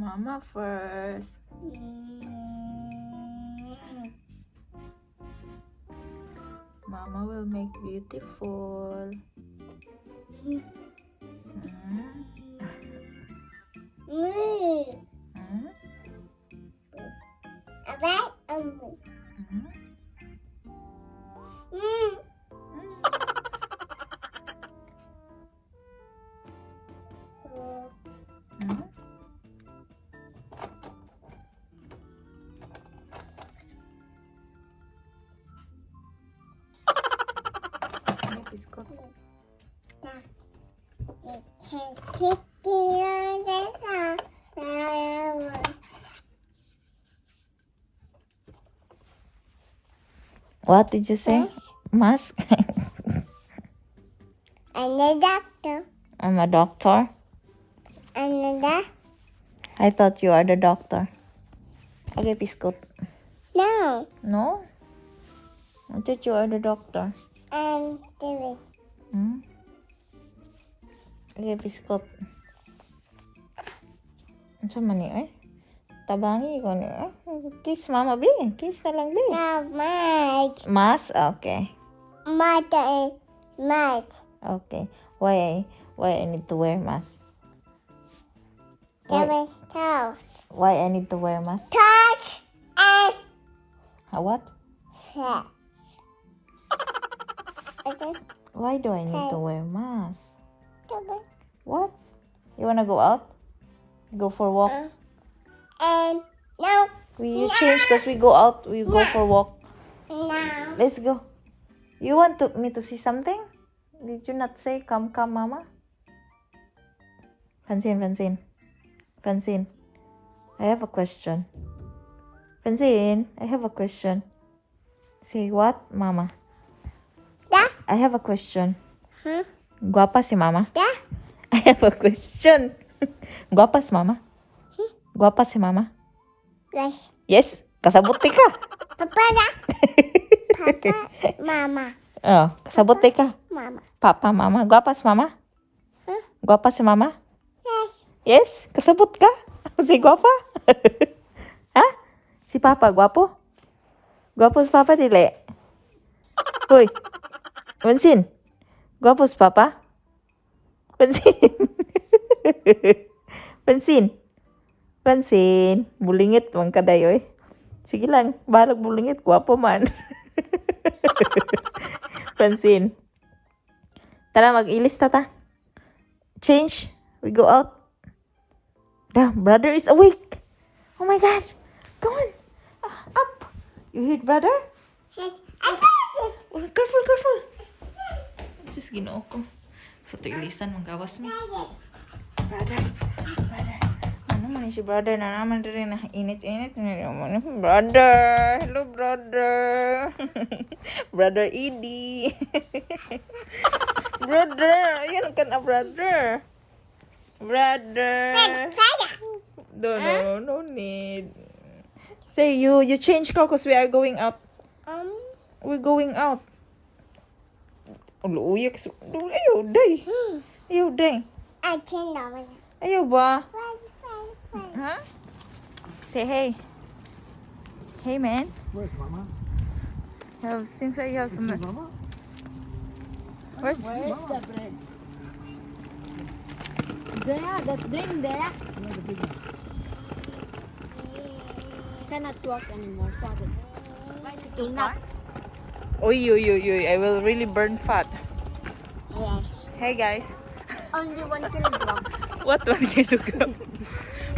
Mama first. Mama will make beautiful. Biskot. What did you say? Mask? I'm a doctor. I'm a doctor. I thought you are the doctor. Okay, biskot. No, No? I thought you are the doctor. I'm doing. Okay, biskot. Ano sa mani eh? Tabangi ko ni eh. Kiss mama bi. Kiss na lang bi. No, Mike. Mas? Okay. Mother is Mike. Okay. Why I need to wear mask? Giving toast. Why I need to wear mask? Touch and What? set. Okay. Why do I need to wear mask? Okay. What? You wanna go out? Go for walk? And no, We change because we go out. We go for walk. no. Let's go. You want me to see something? Did you not say come mama? Francine. I have a question. Francine, I have a question. Say what, mama? Da, I have a question. huh? Guapa si mama? Da, I have a question. Guapa si mama? Guapa si mama? yes. Yes? Kasabuti ka. Papa da. Papa, Mama. Oh, kasabuti ka. Mama. Papa, mama. Guapa si mama? Huh? Guapa si mama? Yes. Yes? Kasabot ka? Si guapa? Ha? Si papa, guapo? Guapo si papa, dili? Hoy. Francine. Guapo si papa? Francine. Bulingit man ka dayo eh. Sige lang, balag bulingit. Guwapo man. Francine. Tara, mag-ilis ta. Change. We go out. Brother is awake. Oh my God. Come on. Up. You hit brother? Yes. Oh, careful. Sus, ginoo ko. Sa ilisan, manggawas mi. Brother. Ano man si brother na naman rin na init-init. Brother. Hello, brother. Brother Edie. Brother. Ayan ka na, brother. Brother. No need. Say, you change ka because we are going out. We're going out. Uyak. Ayaw, day. I can know it. Ayaw ba? Huh? Say hey. Hey, man. Where's Mama? Seems like you have some. Where's Mama? Where's? Where's the bread? There, that thing there. Where's the big one? Cannot walk anymore. Sorry. Still not. Oy. I will really burn fat. Yes. Hey, guys. Only 1 kilogram. What 1 kilogram?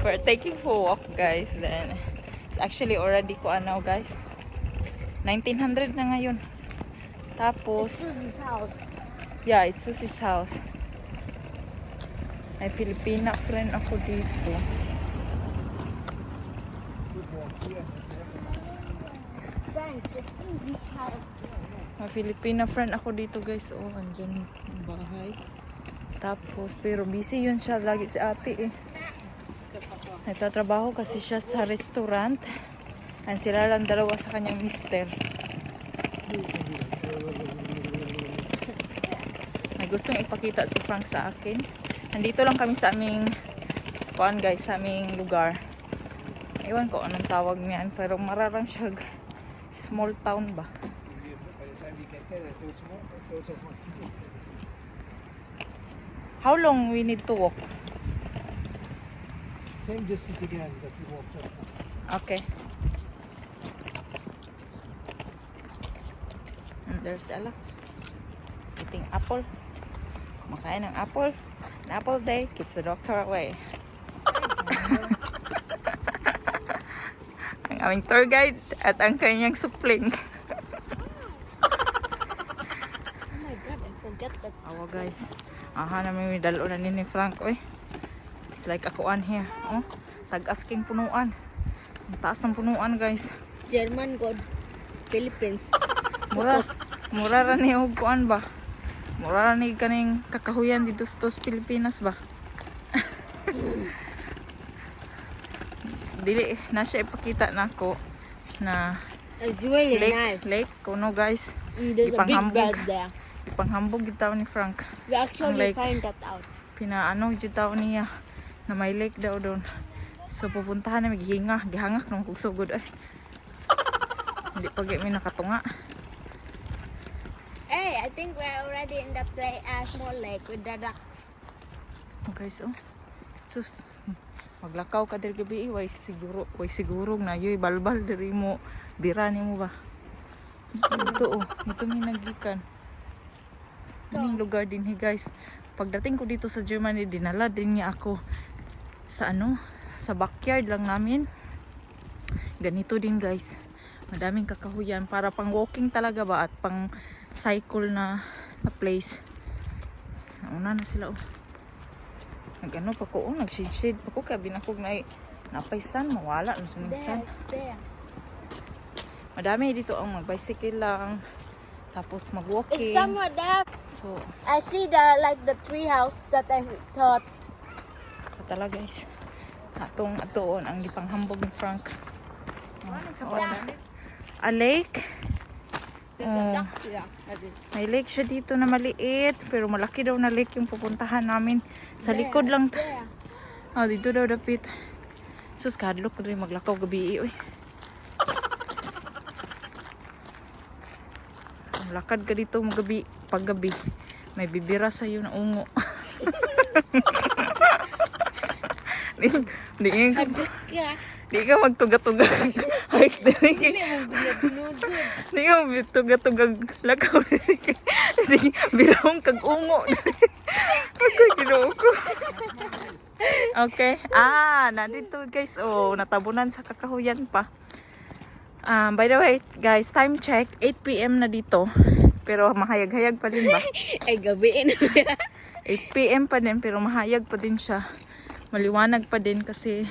We're taking for a walk, guys. Then it's actually already now, guys. 1900 na ngayon. Tapos, Susie's house. yeah, it's Susie's house. May Filipina friend ako dito. Frank, it's Susie's house. May Filipina friend ako dito, guys. Oh, andyan yung bahay. Tapos, pero busy yun siya. Lagi si ate eh. Nagtatrabaho kasi siya sa restaurant. And sila lang dalawa sa kanyang mister. May gustong ipakita si Frank sa akin. Nandito lang kami sa aming kuan guys sa aming lugar. Ewan ko anong tawag niyan, pero mararang siya small town ba. How long we need to walk? Same distance again that we walked up. Okay. And there's Ella. Eating apple. Kumakain ng apple. An apple day keeps the doctor away. Ang aming tour guide at ang kanyang supling. Oh my god, I forget that. Awa guys. Aha namin may dalo na ni Frank. Oy. It's like akuan here. Oh, tag-asking punuan. Ang taas ng punuan guys. German God. Philippines. Mura ra ni og kuan ba? Mura ra ni kaning kakahuyan dito sa Pilipinas ba? Dili na siya ipakita nako na It's really lake, nice. lake kuno guys. There's a big Ipanghambog. bed there. Ipanghambog gitaw ni Frank. We actually lake. find that out. Pinaano gitaw niya na may lake daw doon. So pupuntahan na gihangak nung kugsugod ay. Hindi pa mi nakatunga. Hey, I think we're already in that small lake with Dada. Oh guys, oh. Sus. Maglakaw ka diri gabi, way siguro na yoy balbal diri mo. Bira nimo ba? Ito oh, ito mi nagikan. Ining lugar din guys. Pagdating ko dito sa Germany, dinala din niya ako sa sa backyard lang namin. Ganito din guys. Madaming kakahuyan para pang walking talaga ba at pang cycle na place. Nauna na sila oh. Nagano pa ko, nag-shade pa ko, kabin ako napaysan, mawala, nasuminsan. There. Madami dito ang mag-bicycle lang, tapos mag-walking. It's somewhere there. So, I see the tree house that I thought. patala guys. Atoon ang gipanghambog ni Frank. A lake. There's a duck here. May lake siya dito na maliit, pero malaki daw na lake yung pupuntahan namin. Sa likod lang. There. Dito daw dapit. Sus, kadlok ko rin maglakaw gabi. Uy. Lakad ka dito magabi, paggabi. May bibira sa'yo na ungo. Di ka magtuga-tuga. Hike dali ka. Di ka magtuga-tuga lakaw dali ka. Sige, birahong kag-ungo. Okay, ginoo ko. Okay. Nandito guys. Oh, natabunan sa kakahuyan pa. By the way, guys, time check. 8 PM na dito. Pero mahayag-hayag pa din ba? Ay, gabi na. 8 PM pa din, pero mahayag pa din siya. Maliwanag pa din kasi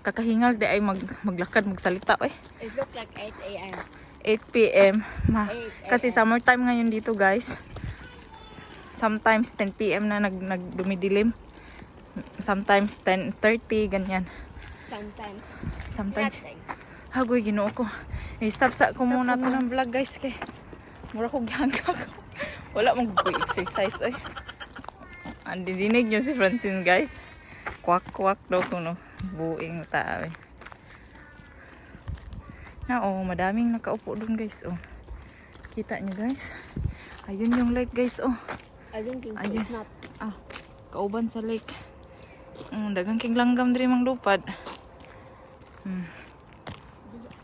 kakahingal di ay maglakad, magsalita. It looks like 8 AM. 8 PM. 8 Kasi summertime ngayon dito, guys. Sometimes 10 PM na nagdumidilim. Sometimes 10:30, ganyan. Sometimes. Nothing. Hagoy, ginoo ko. I-stop sa ko muna to ng vlog, guys. Kay mura ko gihangga ko. Wala mong exercise. Andi dinig nyo si Francine, guys. Kwak-kwak daw ko, no. Buing tao. Madaming nakaupo dun, guys. Kita nyo, guys. Ayun yung lake, guys. I don't think so. Ayun. It's not. Kauban sa lake. Dagang king langgam diri mang lupad.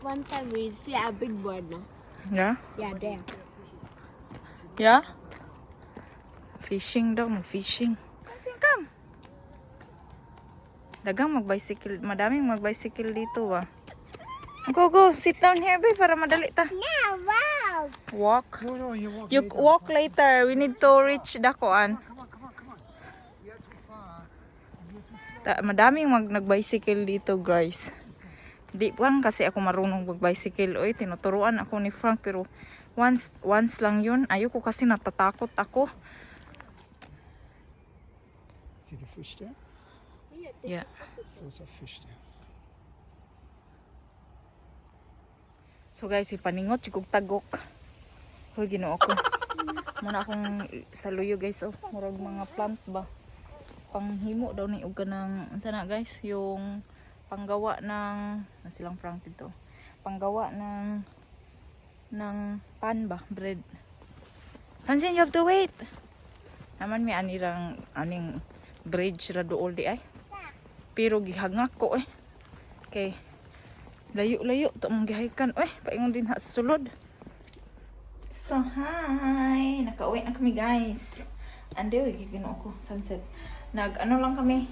One time we see a big bird, no? Yeah? Yeah, there. Yeah? Fishing daw, mag-fishing. Come. Dagang mag-bicycle, madaming mag-bicycle dito ba. Go, sit down here, babe, para madali ta. No, wow. Walk. No, you walk. You later. walk later. We need to reach Dakoan. Come on. We are too far. You're too slow. Madaming nag-bicycle dito, guys. Di lang kasi ako marunong mag-bicycle. Tinuturuan ako ni Frank, pero once lang yun. Ayoko kasi natatakot ako. See the fish there? Yeah. There's a fish there. So guys, ipaningot, sigog tagok. Hoy, ginoo ko. Muna akong saluyo, guys. Murag mga plant ba. panghimo daw ni og kanang unsa na guys, yung panggawa ng silang Frank dito. Panggawa ng pan ba, bread. Francine, you have to wait. Naman may anirang aning bridge ra dool di ay. Pero gihangak ko eh. Okay. Layo-layo to mong gihahikan. Uy, paingon din ha sa sulod. So, hi! Nakauwi na kami, guys. Ande, gigino ako. Sunset. Nag-ano lang kami.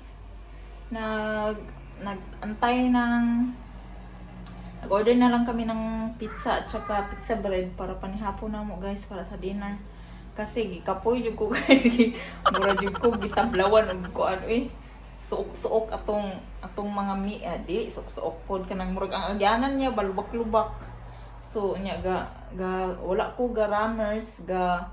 Nag-antay ng... Nag-order na lang kami ng pizza at saka pizza bread para panihapon na mo, guys, para sa dinner. Kasi, gikapoy jud ko, guys. Mura jud ko, gitablawan og ko ano eh. Suok-suok atong mga di suok-suok pod kanang murag ang agyanan niya balubak-lubak. So nya wala ko ga runners ga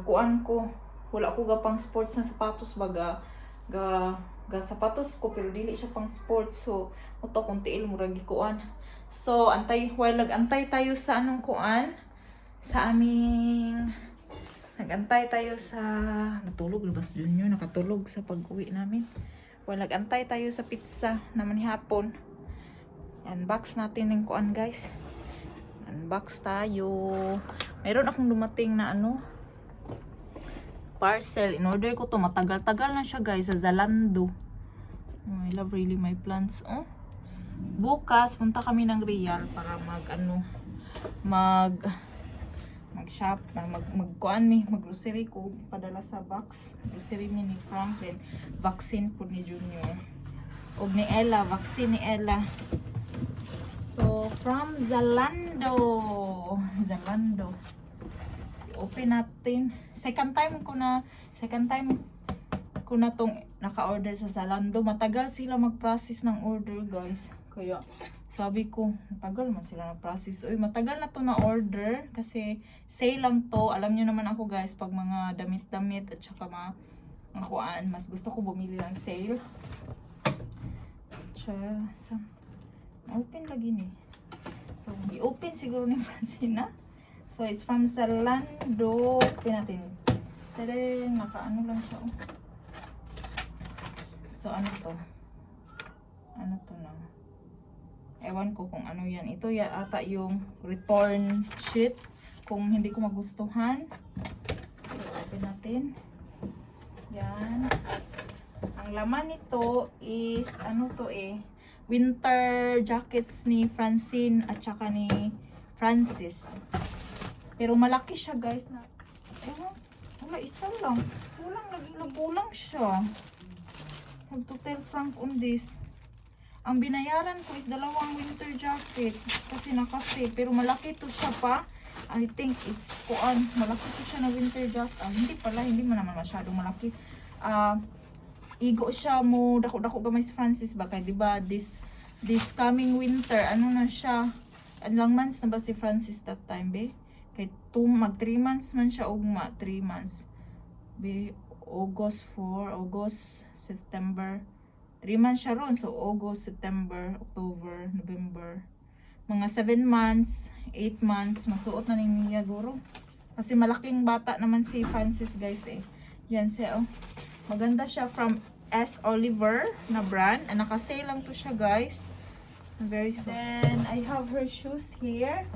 kuan ko. Wala ko ga pang sports na sapatos baga ga sapatos ko pero dili siya pang sports. So uto kung tiil murag gikuan. So while nag-antay tayo sa anong kuan sa aming nag-antay tayo sa natulog labas Junior nakatulog sa pag-uwi namin. Well, nag-antay tayo sa pizza naman hapon. Unbox natin yung kuan guys. Unbox tayo. Meron akong dumating na parcel. In order ko to. Matagal-tagal na siya guys sa Zalando. Oh, I love really my plants. Oh. Bukas punta kami ng Real para mag-shop na mag-kuan ni mag-grocery ko padala sa box grocery ni Frank then vaccine po ni Junior og ni Ella vaccine ni Ella. So from Zalando open natin. Second time ko na tong naka-order sa Zalando. Matagal sila mag-process ng order guys, kaya sabi ko, matagal man sila na-process. Uy, matagal na to na-order kasi sale lang to. Alam nyo naman ako guys, pag mga damit-damit at saka mga kuan, mas gusto ko bumili ng sale. Open lagi ni. So, i-open siguro ni Francina. So, it's from Zalando. Open natin. Tadang, naka-ano lang siya. Oh. So, ano to? Ano to na? Ewan ko kung ano yan. Ito ata yung return sheet. Kung hindi ko magustuhan. So, open natin. Yan. Ang laman nito is, ano to eh, winter jackets ni Francine at saka ni Francis. Pero malaki siya guys. Ewan, wala isa lang. Kulang siya. Have to tell Frank on this. Ang binayaran ko is 2 winter jacket kasi nakasave. Pero malaki to siya pa. I think it's kuan. Malaki to siya na winter jacket. Hindi mo naman masyadong malaki. Igo siya mo. Dako-dako gamay si Francis ba? Kaya diba this coming winter, ano na siya? Ilang months na ba si Francis that time be? Kaya mag 3 months man siya ugma. 3 months. Be, August, September. 3 months siya ron. So, August, September, October, November. Mga 7 months, 8 months. Masuot na niya guro. Kasi malaking bata naman si Francis guys eh. Yan siya oh. Maganda siya from S. Oliver na brand. Naka-sale lang to siya guys. Very soft. Then, I have her shoes here.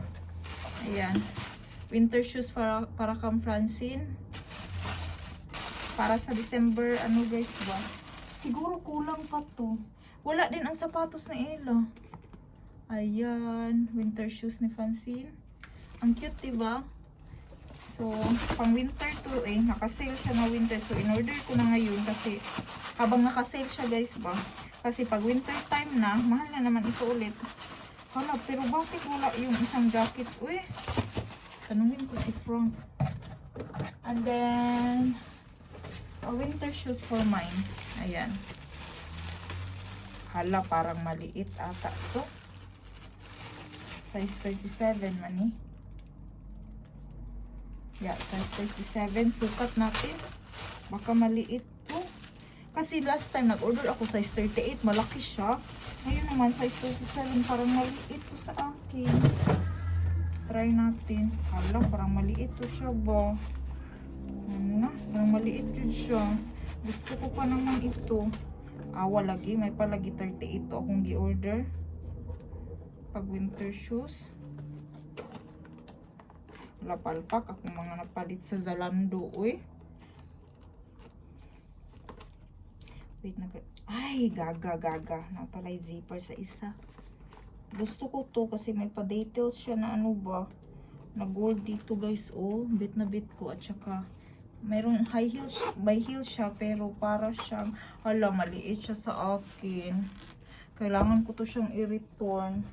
Ayan. Winter shoes para kang Francine. Para sa December, ano guys ba? Siguro kulang pa to. Wala din ang sapatos na Ella. Ayan. Winter shoes ni Francine. Ang cute, diba? So, pang winter to eh. Nakasale siya na winter. So, in-order ko na ngayon kasi habang nakasale siya guys ba? Kasi pag winter time na, mahal na naman ito ulit. Hala, pero bakit wala yung isang jacket? Uy, tanungin ko si Frank. And then, winter shoes for mine. Ayan. Hala, parang maliit ata to. Size 37 man eh. Yeah, size 37. Sukat natin. Baka maliit to. Kasi last time nag-order ako size 38. Malaki siya. Ngayon naman size 37. Parang maliit to sa akin. Try natin. Hala, parang maliit to siya ba? Ano? Parang maliit yun siya. Gusto ko pa naman ito. Awa lagi, may palagi 38 to akong gi-order. Pag winter shoes. Lapalpak akong mga napalit sa Zalando, uy. Wait, ay, gaga. Napalay zipper sa isa. Gusto ko to kasi may pa-details siya na ano ba. Na gold dito guys, oh. Bit na bit ko at saka mayroon high heels, may heels siya pero para siyang, hala, maliit siya sa akin. Kailangan ko to siyang i-return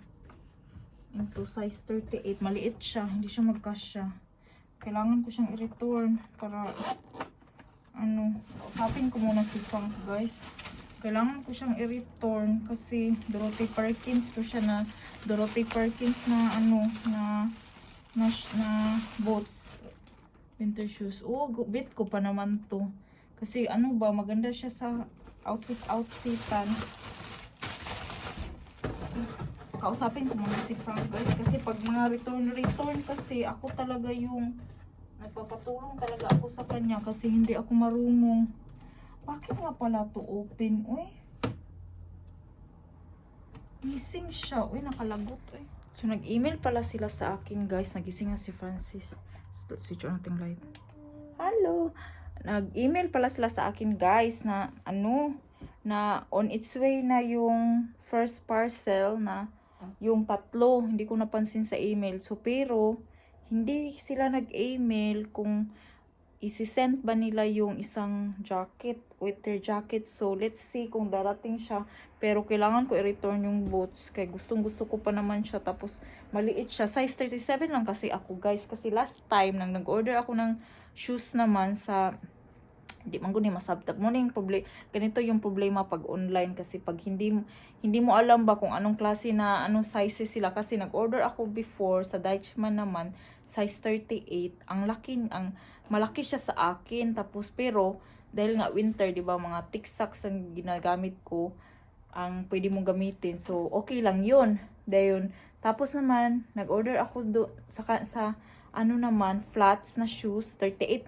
into size 38. Maliit siya, hindi siya magkasya. Kailangan ko siyang i-return para ano, usapin ko muna si Frank guys. Kailangan ko siyang i-return kasi Dorothy Perkins to siya na Dorothy Perkins na ano na boots, winter shoes. Oh, bit ko pa naman to kasi ano ba, maganda siya sa outfitan. Kausapin ko muna si Frank guys kasi pag mga return kasi ako talaga yung nagpapatulong talaga ako sa kanya kasi hindi ako marunong. Bakit nga pala to open? Uy, missing siya. Uy, nakalagot. Uy. So nag-email pala sila sa akin guys. Nagising nga si Francis. Switch on natin light. Hello. Nag-email pala sila sa akin guys na ano, na on its way na yung first parcel na yung 3. Hindi ko napansin sa email. So pero hindi sila nag-email kung isi-send ba nila yung isang jacket, winter jacket. So let's see kung darating siya. Pero kailangan ko i-return yung boots kay gustong gusto ko pa naman siya. Tapos maliit siya, size 37 lang kasi ako guys. Kasi last time nang nag-order ako ng shoes naman sa, hindi man ko ni masabtap mo na yung ganito yung problema pag online kasi pag hindi mo alam ba kung anong klase na anong sizes sila kasi nag-order ako before sa Deichmann naman size 38. Ang malaki siya sa akin, tapos pero dahil nga winter, 'di ba, mga thick socks ang ginagamit ko ang pwede mong gamitin. So okay lang 'yun. Dayon tapos naman nag-order ako sa ano naman, flats na shoes, 38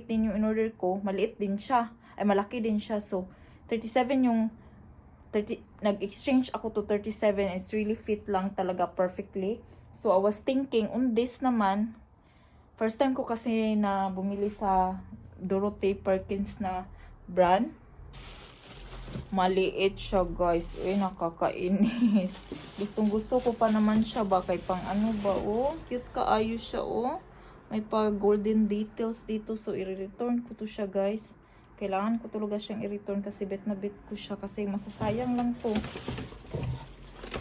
din yung in-order ko. Maliit din siya. Ay, malaki din siya. So, 37 yung, nag-exchange ako to 37. It's really fit lang talaga perfectly. So, I was thinking, on this naman, first time ko kasi na bumili sa Dorothy Perkins na brand. Maliit siya guys. Uy, nakakainis. Gustong gusto ko pa naman siya ba. Kay pang ano ba. Oh, cute kaayo siya. Oh, may pa golden details dito. So, i-return ko to siya guys. Kailangan ko talaga siyang i-return kasi bit na bit ko siya. Kasi masasayang lang to.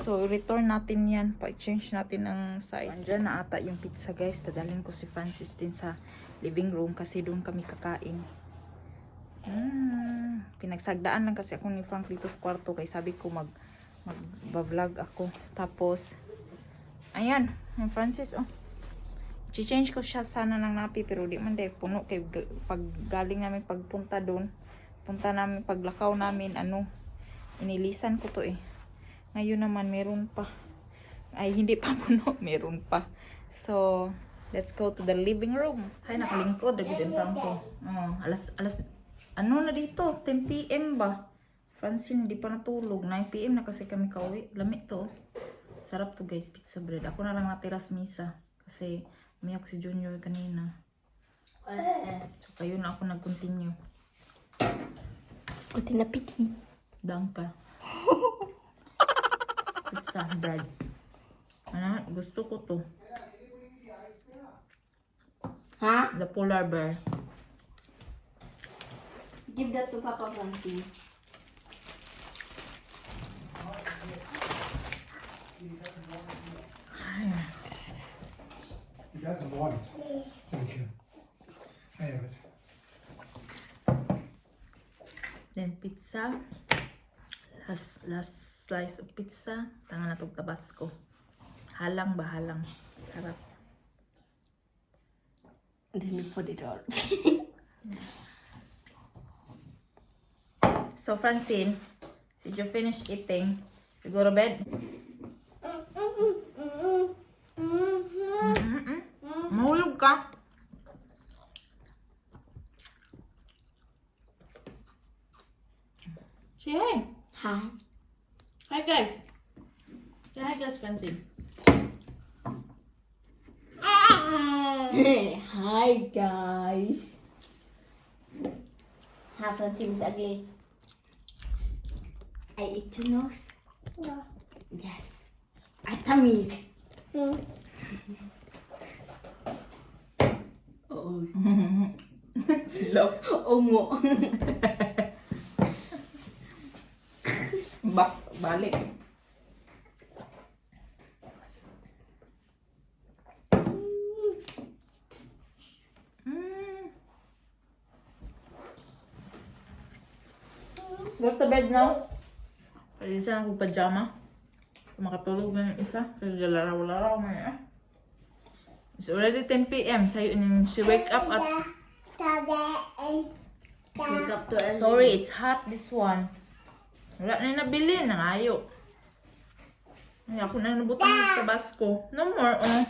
So, i-return natin yan. Pa-change natin ang size. Andyan na ata yung pizza guys. Dadalhin ko si Francis din sa living room kasi doon kami kakain. Pinagsagdaan lang kasi ako ni Frank dito sa kwarto kay sabi ko mag-vlog ako. Tapos ayan, yung Francis i-change ko siya sana ng napi pero di man dahil puno kay pag galing namin pagpunta doon, punta namin paglakaw namin inilisan ko to Ngayon naman meron pa. Ay hindi pa puno, meron pa. So let's go to the living room. Ay nakalingkod dagid ang ko. Alas na dito? 10 PM ba? Francine, hindi pa natulog. 9 PM na kasi kami kauwi. Lamig to. Sarap to guys, pizza bread. Ako na lang natiras misa. Kasi umiyak si Junior kanina. So kayo na ako nag-continue. Puti na piti. Dangka. Pizza bread. Gusto ko to. Ha? The polar bear. Give that to Papa Francis. He doesn't want it. Thank you. I have it. Then pizza. Last slice of pizza. Tangan na itong tabasco. Halang ba? Halang. Sarap. And then we put it all. So, Francine, since you finished eating, you go to bed? Mahulog ka? Say hi. Hi. Hi guys. Say hi guys, Francine. Hi guys. Half Francine is ugly. I eat your nose. Yes. I tummy. Oh. Love. Ongo. Balik. Go to bed now. Palisan ako pajama. Makatulog na yung isa. Kaya laraw-laraw na yun. It's already 10 p.m. She wake up at... Wake up to every... Sorry, it's hot this one. Wala na yung nabili. Nangayo. Ay, ako na nabutang ng Tabasco. No more, oh.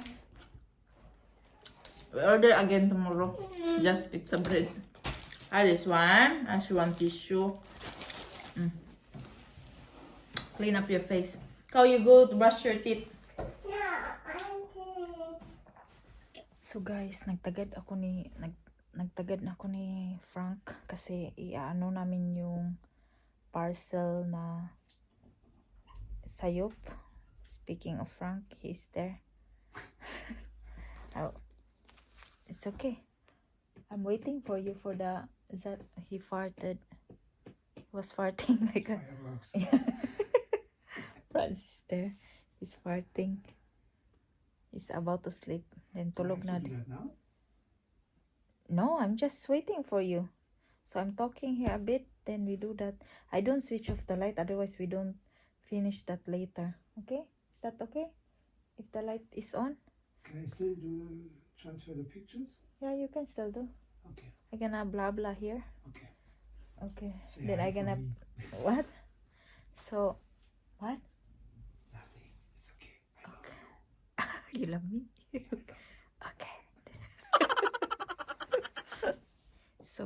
We order again tomorrow. Just pizza bread. This one. She want tissue. Clean up your face. How you go to brush your teeth? So guys, nagtagad na ako ni Frank kasi iaano namin yung parcel na sayop. Speaking of Frank, he's there. Oh, it's okay. I'm waiting for you for the... Is that he farted? He was farting like a... Francis there. He's farting. He's about to sleep. Then tulog na. Now? No, I'm just waiting for you. So I'm talking here a bit, then we do that. I don't switch off the light, otherwise we don't finish that later. Okay? Is that okay? If the light is on? Can I still transfer the pictures? Yeah, you can still do. Okay. I gonna blah blah here. Okay. Okay. Say Then hi I for gonna... me. What? So, what? Nothing. It's okay. I love you. You love me? Okay. So,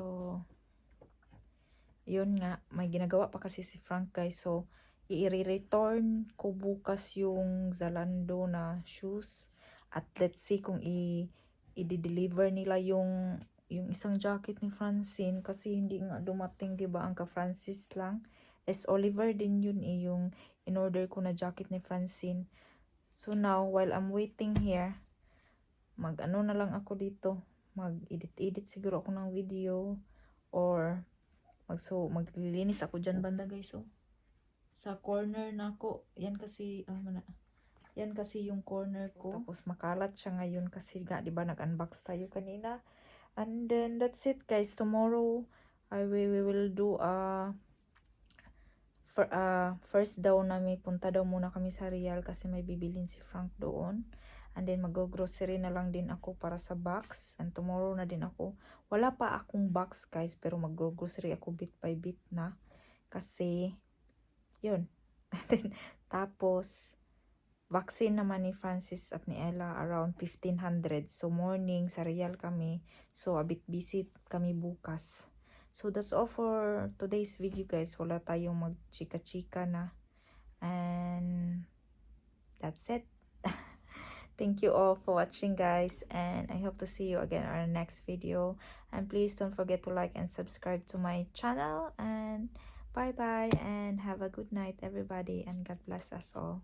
yun nga, may ginagawa pa kasi si Frank guys. So, i-return ko bukas yung Zalando na shoes. At let's see kung i-deliver nila yung isang jacket ni Francine. Kasi hindi nga dumating, diba? Ang ka-Francis lang. S. Oliver din yun yung in-order ko na jacket ni Francine. So now, while I'm waiting here, mag-ano na lang ako dito. Mag-edit siguro ako ng video. Or, maglilinis ako dyan banda guys. So, sa corner na ako. Yan kasi, yan kasi yung corner ko. Tapos makalat siya ngayon kasi nga, diba, nag-unbox tayo kanina. And then, that's it guys. Tomorrow, we will do first daw namin, punta daw muna kami sa Real kasi may bibilin si Frank doon. And then mag-grocery na lang din ako para sa box. And tomorrow na din ako. Wala pa akong box guys, pero mag-grocery ako bit by bit na. Kasi, yun. Tapos, vaccine naman ni Francis at ni Ella around 1500. So, morning sa Real kami. So, a bit busy kami bukas. So, that's all for today's video guys. Wala tayong mag-chika-chika na. And, that's it. Thank you all for watching guys. And I hope to see you again on our next video. And please don't forget to like and subscribe to my channel. And bye-bye. And have a good night everybody. And God bless us all.